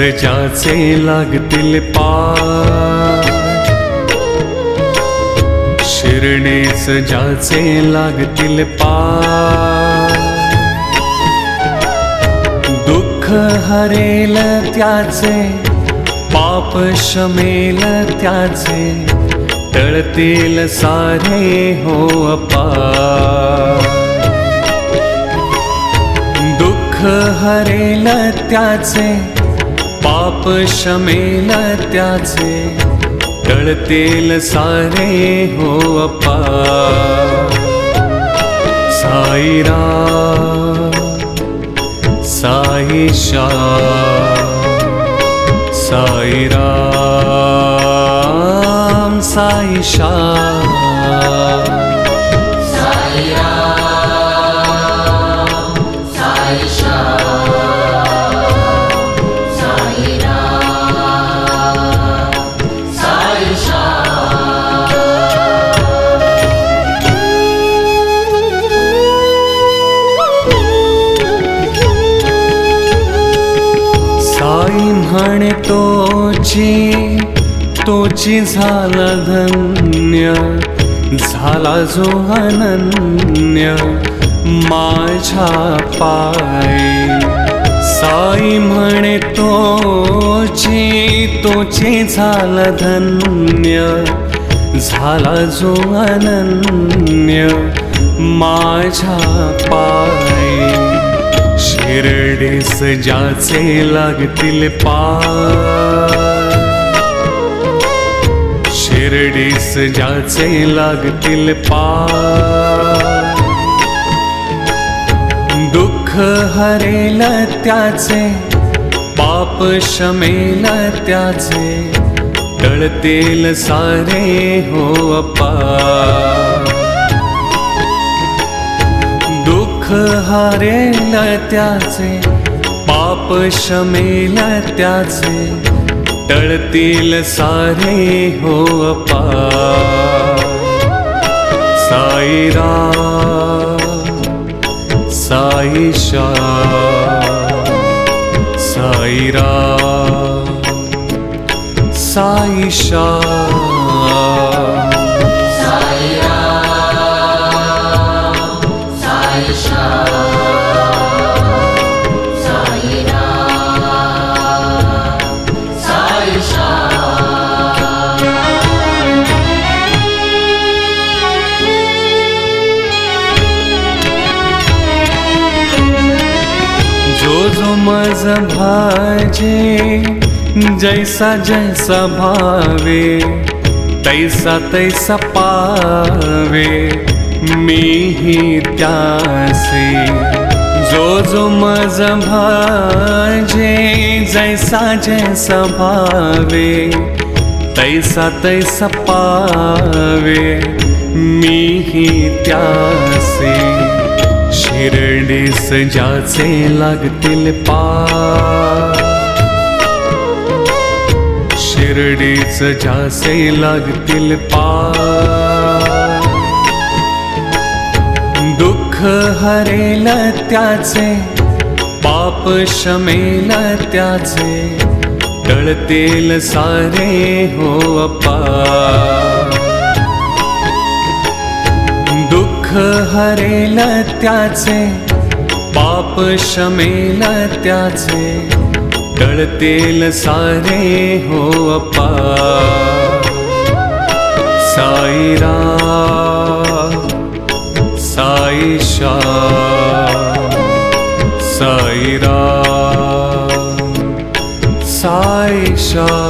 ज्याचे लागतील पार, शिर्डीस ज्याचे लागतील पार, दुःख हरेल त्याचे, पाप शमेल त्याचे, टळतील सारे हो अपार। दुःख हरेल त्याचे, पाप शमेल त्याचे, टळतील सारे हो अपार। साईराम साई श्याम, साईराम साई श्याम, साई म्हणे तोची झाला धन्य, झाला जो अनन्य माझ्या पायी। साई म्हणे तोची झाला धन्य, झाला जो अनन्य माझ्या पायी। शिर्डीस ज्याचे लागतील पार, शिर्डीस ज्याचे लागतील पार, दुःख हरेल त्याचे, पाप शमेल त्याचे, टळतील सारे हो अपार। दुःख हरेल त्याचे, पाप शमेल त्याचे, टळतील सारे हो अपार। साईराम साई श्याम, साईराम साई श्याम, जो मज भाजे, जैसा जैसा भावे, तैसा तैसा पावे मीही त्यासे। जो मज भाजे, जैसा जैसा भावे, तैसा तैसा पावे मीही त्यासे। शिर्डीस ज्याचे लागतील पार, शिर्डीस ज्याचे लागतील पार, दुःख हरेल त्याचे, पाप शमेल त्याचे, टळतील सारे हो अपार। दुःख हरेल त्याचे, पाप शमेल त्याचे, टळतील सारे हो अपार। साईराम साई श्याम, साईराम साई श्याम।